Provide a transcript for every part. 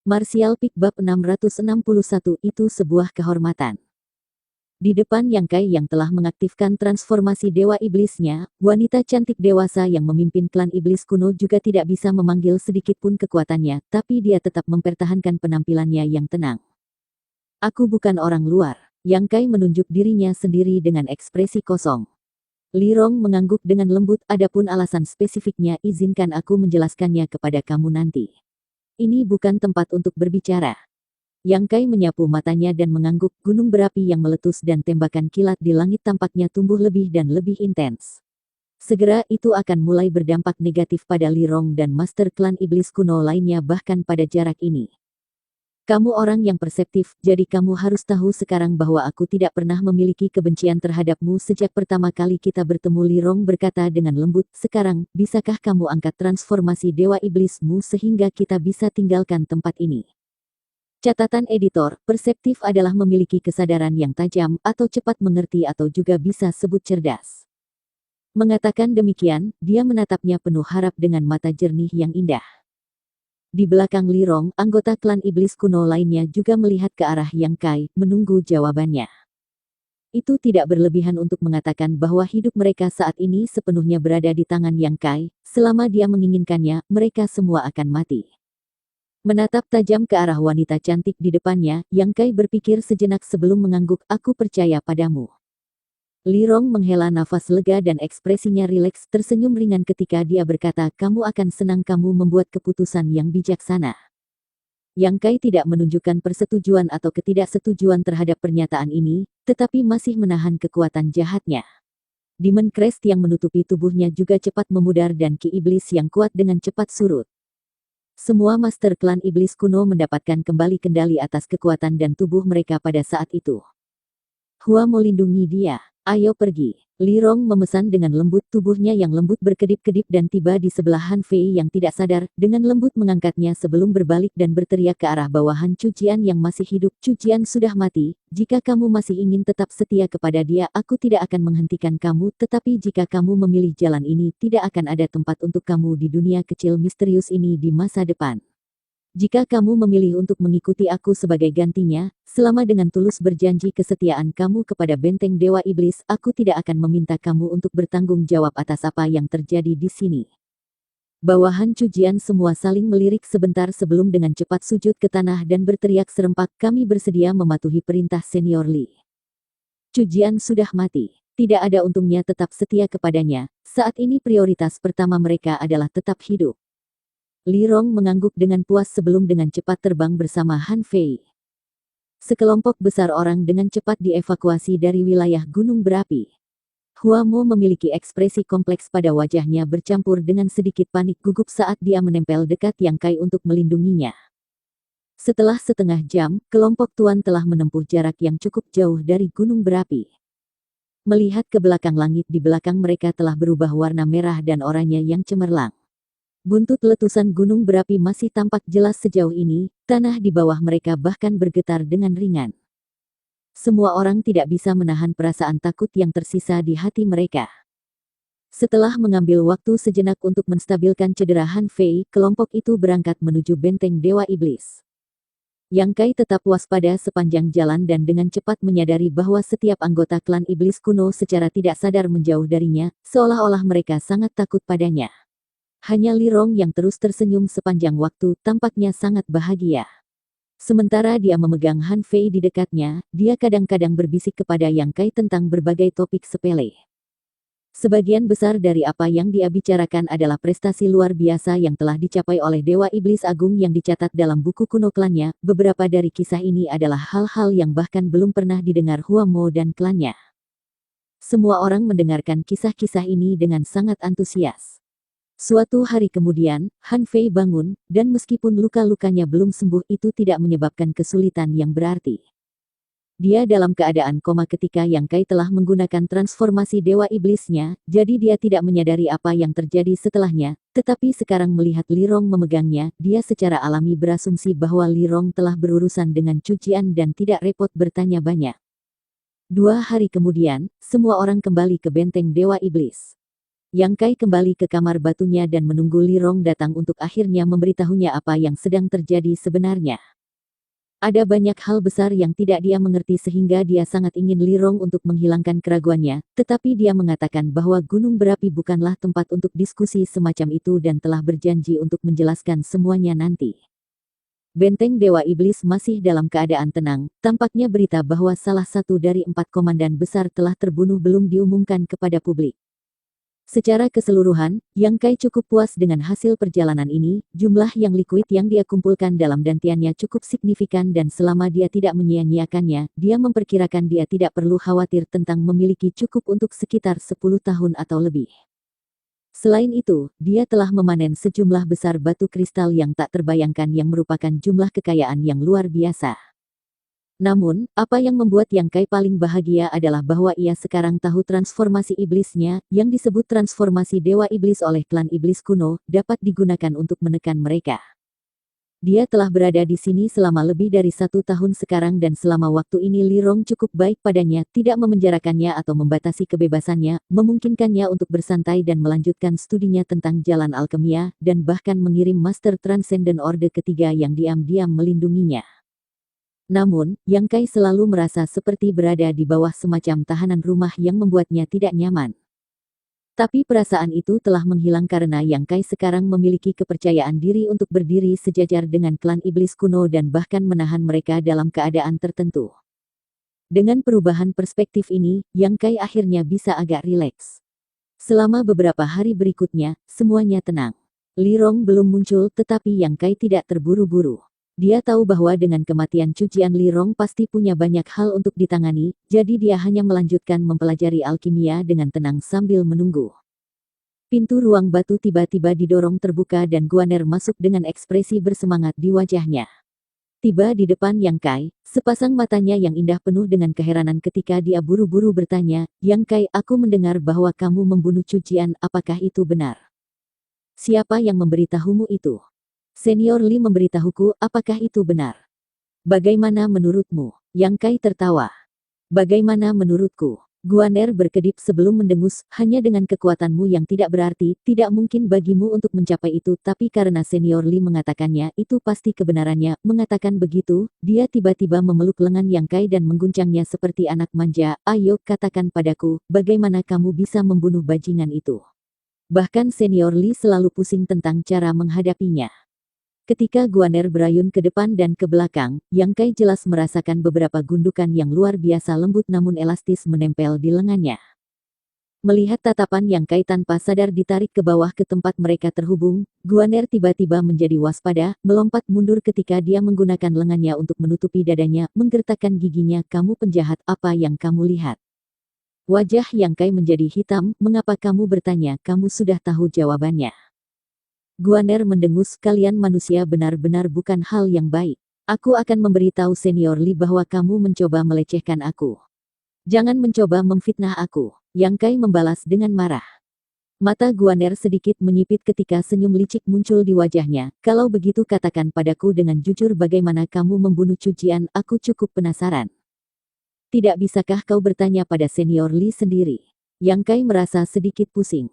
Martial Pick Bab 661 itu sebuah kehormatan. Di depan Yang Kai yang telah mengaktifkan transformasi Dewa Iblisnya, wanita cantik dewasa yang memimpin klan iblis kuno juga tidak bisa memanggil sedikitpun kekuatannya, tapi dia tetap mempertahankan penampilannya yang tenang. Aku bukan orang luar. Yang Kai menunjuk dirinya sendiri dengan ekspresi kosong. Li Rong mengangguk dengan lembut, adapun alasan spesifiknya izinkan aku menjelaskannya kepada kamu nanti. Ini bukan tempat untuk berbicara. Yang Kai menyapu matanya dan mengangguk, gunung berapi yang meletus dan tembakan kilat di langit tampaknya tumbuh lebih dan lebih intens. Segera itu akan mulai berdampak negatif pada Li Rong dan Master Klan Iblis kuno lainnya bahkan pada jarak ini. Kamu orang yang perseptif, jadi kamu harus tahu sekarang bahwa aku tidak pernah memiliki kebencian terhadapmu sejak pertama kali kita bertemu. Li Rong berkata dengan lembut, sekarang, bisakah kamu angkat transformasi Dewa Iblismu sehingga kita bisa tinggalkan tempat ini? Catatan editor, perseptif adalah memiliki kesadaran yang tajam, atau cepat mengerti atau juga bisa sebut cerdas. Mengatakan demikian, dia menatapnya penuh harap dengan mata jernih yang indah. Di belakang Li Rong, anggota klan iblis kuno lainnya juga melihat ke arah Yang Kai, menunggu jawabannya. Itu tidak berlebihan untuk mengatakan bahwa hidup mereka saat ini sepenuhnya berada di tangan Yang Kai, selama dia menginginkannya, mereka semua akan mati. Menatap tajam ke arah wanita cantik di depannya, Yang Kai berpikir sejenak sebelum mengangguk, aku percaya padamu. Li Rong menghela nafas lega dan ekspresinya rileks, tersenyum ringan ketika dia berkata, kamu akan senang kamu membuat keputusan yang bijaksana. Yang Kai tidak menunjukkan persetujuan atau ketidaksetujuan terhadap pernyataan ini, tetapi masih menahan kekuatan jahatnya. Demon Crest yang menutupi tubuhnya juga cepat memudar dan ki iblis yang kuat dengan cepat surut. Semua Master Klan Iblis kuno mendapatkan kembali kendali atas kekuatan dan tubuh mereka pada saat itu. Hua melindungi dia. Ayo pergi. Li Rong memesan dengan lembut, tubuhnya yang lembut berkedip-kedip dan tiba di sebelah Han Fei yang tidak sadar, dengan lembut mengangkatnya sebelum berbalik dan berteriak ke arah bawahan Cucian yang masih hidup. Cucian sudah mati, jika kamu masih ingin tetap setia kepada dia, aku tidak akan menghentikan kamu, tetapi jika kamu memilih jalan ini, tidak akan ada tempat untuk kamu di dunia kecil misterius ini di masa depan. Jika kamu memilih untuk mengikuti aku sebagai gantinya, selama dengan tulus berjanji kesetiaan kamu kepada benteng Dewa Iblis, aku tidak akan meminta kamu untuk bertanggung jawab atas apa yang terjadi di sini. Bawahan Cucian semua saling melirik sebentar sebelum dengan cepat sujud ke tanah dan berteriak serempak, kami bersedia mematuhi perintah Senior Li. Cucian sudah mati. Tidak ada untungnya tetap setia kepadanya, saat ini prioritas pertama mereka adalah tetap hidup. Li Rong mengangguk dengan puas sebelum dengan cepat terbang bersama Han Fei. Sekelompok besar orang dengan cepat dievakuasi dari wilayah gunung berapi. Hua Mo memiliki ekspresi kompleks pada wajahnya bercampur dengan sedikit panik gugup saat dia menempel dekat Yang Kai untuk melindunginya. Setelah setengah jam, kelompok tuan telah menempuh jarak yang cukup jauh dari gunung berapi. Melihat ke belakang, langit di belakang mereka telah berubah warna merah dan oranye yang cemerlang. Buntut letusan gunung berapi masih tampak jelas sejauh ini, tanah di bawah mereka bahkan bergetar dengan ringan. Semua orang tidak bisa menahan perasaan takut yang tersisa di hati mereka. Setelah mengambil waktu sejenak untuk menstabilkan cedera Han Fei, kelompok itu berangkat menuju benteng Dewa Iblis. Yang Kai tetap waspada sepanjang jalan dan dengan cepat menyadari bahwa setiap anggota klan iblis kuno secara tidak sadar menjauh darinya, seolah-olah mereka sangat takut padanya. Hanya Li Rong yang terus tersenyum sepanjang waktu, tampaknya sangat bahagia. Sementara dia memegang Han Fei di dekatnya, dia kadang-kadang berbisik kepada Yang Kai tentang berbagai topik sepele. Sebagian besar dari apa yang dia bicarakan adalah prestasi luar biasa yang telah dicapai oleh Dewa Iblis Agung yang dicatat dalam buku kuno klannya. Beberapa dari kisah ini adalah hal-hal yang bahkan belum pernah didengar Hua Mo dan klannya. Semua orang mendengarkan kisah-kisah ini dengan sangat antusias. Suatu hari kemudian, Han Fei bangun, dan meskipun luka-lukanya belum sembuh itu tidak menyebabkan kesulitan yang berarti. Dia dalam keadaan koma ketika Yang Kai telah menggunakan transformasi Dewa Iblisnya, jadi dia tidak menyadari apa yang terjadi setelahnya, tetapi sekarang melihat Li Rong memegangnya, dia secara alami berasumsi bahwa Li Rong telah berurusan dengan Cucian dan tidak repot bertanya banyak. 2 hari kemudian, semua orang kembali ke benteng Dewa Iblis. Yang Kai kembali ke kamar batunya dan menunggu Li Rong datang untuk akhirnya memberitahunya apa yang sedang terjadi sebenarnya. Ada banyak hal besar yang tidak dia mengerti sehingga dia sangat ingin Li Rong untuk menghilangkan keraguannya, tetapi dia mengatakan bahwa gunung berapi bukanlah tempat untuk diskusi semacam itu dan telah berjanji untuk menjelaskan semuanya nanti. Benteng Dewa Iblis masih dalam keadaan tenang, tampaknya berita bahwa salah satu dari 4 komandan besar telah terbunuh belum diumumkan kepada publik. Secara keseluruhan, Yang Kai cukup puas dengan hasil perjalanan ini, jumlah yang likuid yang dia kumpulkan dalam dantiannya cukup signifikan dan selama dia tidak menyia-nyiakannya, dia memperkirakan dia tidak perlu khawatir tentang memiliki cukup untuk sekitar 10 tahun atau lebih. Selain itu, dia telah memanen sejumlah besar batu kristal yang tak terbayangkan yang merupakan jumlah kekayaan yang luar biasa. Namun, apa yang membuat Yang Kai paling bahagia adalah bahwa ia sekarang tahu transformasi iblisnya, yang disebut transformasi Dewa Iblis oleh klan iblis kuno, dapat digunakan untuk menekan mereka. Dia telah berada di sini selama lebih dari 1 tahun sekarang dan selama waktu ini Li Rong cukup baik padanya, tidak memenjarakannya atau membatasi kebebasannya, memungkinkannya untuk bersantai dan melanjutkan studinya tentang jalan alkemia, dan bahkan mengirim Master Transcendent Orde ketiga yang diam-diam melindunginya. Namun, Yang Kai selalu merasa seperti berada di bawah semacam tahanan rumah yang membuatnya tidak nyaman. Tapi perasaan itu telah menghilang karena Yang Kai sekarang memiliki kepercayaan diri untuk berdiri sejajar dengan klan iblis kuno dan bahkan menahan mereka dalam keadaan tertentu. Dengan perubahan perspektif ini, Yang Kai akhirnya bisa agak rileks. Selama beberapa hari berikutnya, semuanya tenang. Li Rong belum muncul tetapi Yang Kai tidak terburu-buru. Dia tahu bahwa dengan kematian Cucian Li Rong pasti punya banyak hal untuk ditangani, jadi dia hanya melanjutkan mempelajari alkimia dengan tenang sambil menunggu. Pintu ruang batu tiba-tiba didorong terbuka dan Guaner masuk dengan ekspresi bersemangat di wajahnya. Tiba di depan Yang Kai, sepasang matanya yang indah penuh dengan keheranan ketika dia buru-buru bertanya, "Yang Kai, aku mendengar bahwa kamu membunuh Cucian, apakah itu benar? Siapa yang memberitahumu itu?" Senior Li memberitahuku, apakah itu benar? Bagaimana menurutmu? Yang Kai tertawa. Bagaimana menurutku? Guaner berkedip sebelum mendengus, hanya dengan kekuatanmu yang tidak berarti, tidak mungkin bagimu untuk mencapai itu, tapi karena Senior Li mengatakannya, itu pasti kebenarannya. Mengatakan begitu, dia tiba-tiba memeluk lengan Yang Kai dan mengguncangnya seperti anak manja. Ayo, katakan padaku, bagaimana kamu bisa membunuh bajingan itu? Bahkan Senior Li selalu pusing tentang cara menghadapinya. Ketika Guaner berayun ke depan dan ke belakang, Yang Kai jelas merasakan beberapa gundukan yang luar biasa lembut namun elastis menempel di lengannya. Melihat tatapan Yang Kai tanpa sadar ditarik ke bawah ke tempat mereka terhubung, Guaner tiba-tiba menjadi waspada, melompat mundur ketika dia menggunakan lengannya untuk menutupi dadanya, menggertakkan giginya. "Kamu penjahat, apa yang kamu lihat?" Wajah Yang Kai menjadi hitam. "Mengapa kamu bertanya? Kamu sudah tahu jawabannya." Guaner mendengus, "Kalian manusia benar-benar bukan hal yang baik. Aku akan memberitahu Senior Li bahwa kamu mencoba melecehkan aku. Jangan mencoba memfitnah aku." Yang Kai membalas dengan marah. Mata Guaner sedikit menyipit ketika senyum licik muncul di wajahnya. "Kalau begitu katakan padaku dengan jujur bagaimana kamu membunuh Cucian, aku cukup penasaran. Tidak bisakah kau bertanya pada Senior Li sendiri?" Yang Kai merasa sedikit pusing.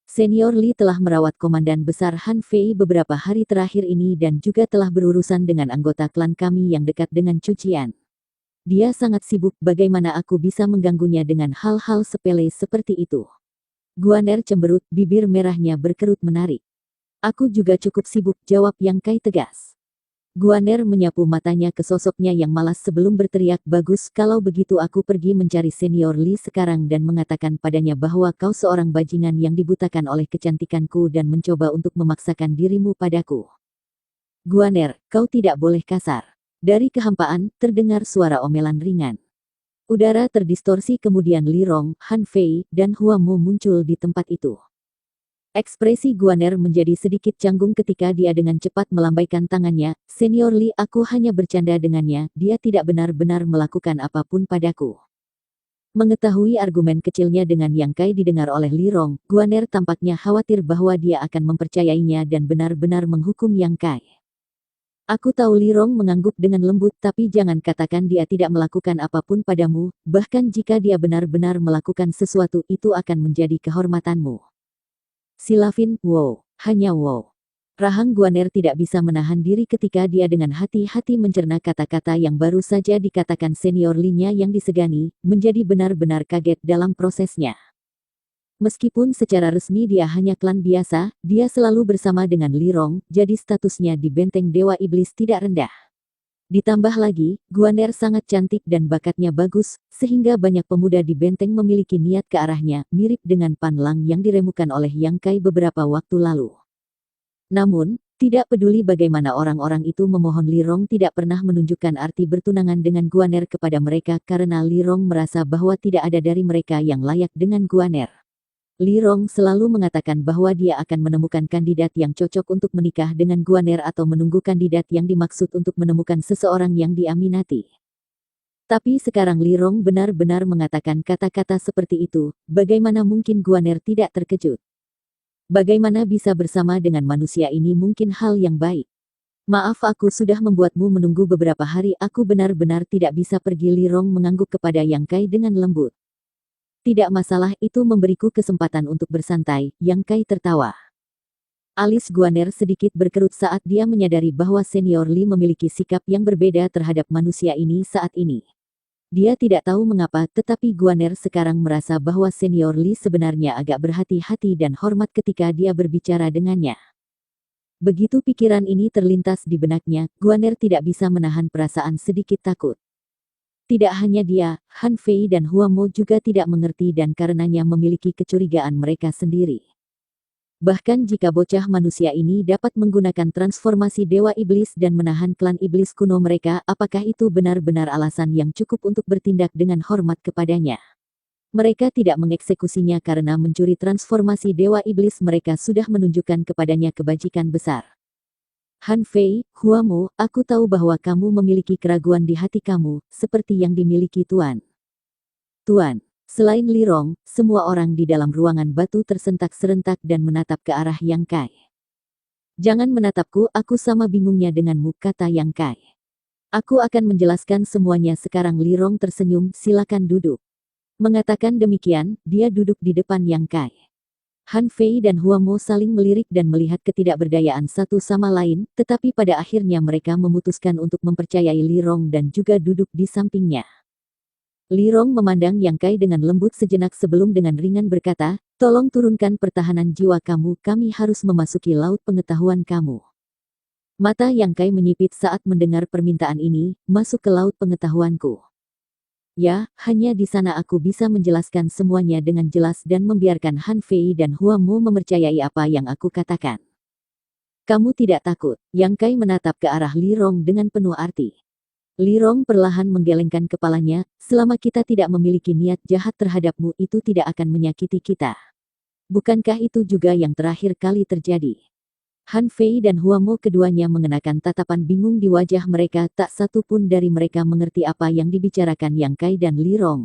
Senior Li telah merawat Komandan Besar Han Fei beberapa hari terakhir ini dan juga telah berurusan dengan anggota klan kami yang dekat dengan Cucian. Dia sangat sibuk, bagaimana aku bisa mengganggunya dengan hal-hal sepele seperti itu? Guaner cemberut, bibir merahnya berkerut menarik. "Aku juga cukup sibuk," jawab Yang Kai tegas. Guaner menyapu matanya ke sosoknya yang malas sebelum berteriak, "Bagus, kalau begitu aku pergi mencari Senior Li sekarang dan mengatakan padanya bahwa kau seorang bajingan yang dibutakan oleh kecantikanku dan mencoba untuk memaksakan dirimu padaku." "Guaner, kau tidak boleh kasar." Dari kehampaan, terdengar suara omelan ringan. Udara terdistorsi kemudian Li Rong, Han Fei, dan Hua Mo muncul di tempat itu. Ekspresi Guaner menjadi sedikit canggung ketika dia dengan cepat melambaikan tangannya. "Senior Li, aku hanya bercanda dengannya, dia tidak benar-benar melakukan apapun padaku." Mengetahui argumen kecilnya dengan Yang Kai didengar oleh Li Rong, Guaner tampaknya khawatir bahwa dia akan mempercayainya dan benar-benar menghukum Yang Kai. "Aku tahu," Li Rong mengangguk dengan lembut, "tapi jangan katakan dia tidak melakukan apapun padamu, bahkan jika dia benar-benar melakukan sesuatu itu akan menjadi kehormatanmu." Silavin, wow, hanya wow. Rahang Guaner tidak bisa menahan diri ketika dia dengan hati-hati mencerna kata-kata yang baru saja dikatakan senior Li-nya yang disegani, menjadi benar-benar kaget dalam prosesnya. Meskipun secara resmi dia hanya klan biasa, dia selalu bersama dengan Li Rong, jadi statusnya di benteng Dewa Iblis tidak rendah. Ditambah lagi, Guaner sangat cantik dan bakatnya bagus, sehingga banyak pemuda di benteng memiliki niat ke arahnya, mirip dengan Pan Lang yang diremukan oleh Yang Kai beberapa waktu lalu. Namun, tidak peduli bagaimana orang-orang itu memohon, Li Rong tidak pernah menunjukkan arti bertunangan dengan Guaner kepada mereka karena Li Rong merasa bahwa tidak ada dari mereka yang layak dengan Guaner. Li Rong selalu mengatakan bahwa dia akan menemukan kandidat yang cocok untuk menikah dengan Guaner atau menunggu kandidat yang dimaksud untuk menemukan seseorang yang diaminati. Tapi sekarang Li Rong benar-benar mengatakan kata-kata seperti itu, bagaimana mungkin Guaner tidak terkejut? Bagaimana bisa bersama dengan manusia ini mungkin hal yang baik? Maaf, aku sudah membuatmu menunggu beberapa hari, aku benar-benar tidak bisa pergi. Li Rong mengangguk kepada Yang Kai dengan lembut. Tidak masalah, itu memberiku kesempatan untuk bersantai, Yang Kai tertawa. Alis Guaner sedikit berkerut saat dia menyadari bahwa senior Li memiliki sikap yang berbeda terhadap manusia ini saat ini. Dia tidak tahu mengapa, tetapi Guaner sekarang merasa bahwa senior Li sebenarnya agak berhati-hati dan hormat ketika dia berbicara dengannya. Begitu pikiran ini terlintas di benaknya, Guaner tidak bisa menahan perasaan sedikit takut. Tidak hanya dia, Han Fei dan Hua Mo juga tidak mengerti dan karenanya memiliki kecurigaan mereka sendiri. Bahkan jika bocah manusia ini dapat menggunakan transformasi Dewa Iblis dan menahan klan iblis kuno mereka, apakah itu benar-benar alasan yang cukup untuk bertindak dengan hormat kepadanya? Mereka tidak mengeksekusinya karena mencuri transformasi Dewa Iblis, mereka sudah menunjukkan kepadanya kebajikan besar. Han Fei, Hua Mo, aku tahu bahwa kamu memiliki keraguan di hati kamu, seperti yang dimiliki Tuan. Tuan, selain Li Rong, semua orang di dalam ruangan batu tersentak serentak dan menatap ke arah Yang Kai. Jangan menatapku, aku sama bingungnya denganmu, kata Yang Kai. Aku akan menjelaskan semuanya sekarang. Li Rong tersenyum, silakan duduk. Mengatakan demikian, dia duduk di depan Yang Kai. Han Fei dan Hua Mo saling melirik dan melihat ketidakberdayaan satu sama lain, tetapi pada akhirnya mereka memutuskan untuk mempercayai Li Rong dan juga duduk di sampingnya. Li Rong memandang Yang Kai dengan lembut sejenak sebelum dengan ringan berkata, tolong turunkan pertahanan jiwa kamu, kami harus memasuki laut pengetahuan kamu. Mata Yang Kai menyipit saat mendengar permintaan ini, masuk ke laut pengetahuanku. Ya, hanya di sana aku bisa menjelaskan semuanya dengan jelas dan membiarkan Han Fei dan Hua Mo mempercayai apa yang aku katakan. Kamu tidak takut? Yang Kai menatap ke arah Li Rong dengan penuh arti. Li Rong perlahan menggelengkan kepalanya, selama kita tidak memiliki niat jahat terhadapmu itu tidak akan menyakiti kita. Bukankah itu juga yang terakhir kali terjadi? Han Fei dan Hua Mo keduanya mengenakan tatapan bingung di wajah mereka, tak satu pun dari mereka mengerti apa yang dibicarakan Yang Kai dan Li Rong.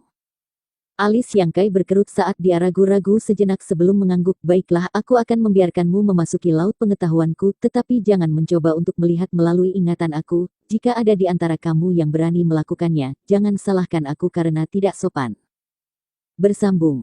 Alis Yang Kai berkerut saat dia ragu-ragu sejenak sebelum mengangguk, baiklah, aku akan membiarkanmu memasuki laut pengetahuanku, tetapi jangan mencoba untuk melihat melalui ingatan aku, jika ada di antara kamu yang berani melakukannya, jangan salahkan aku karena tidak sopan. Bersambung.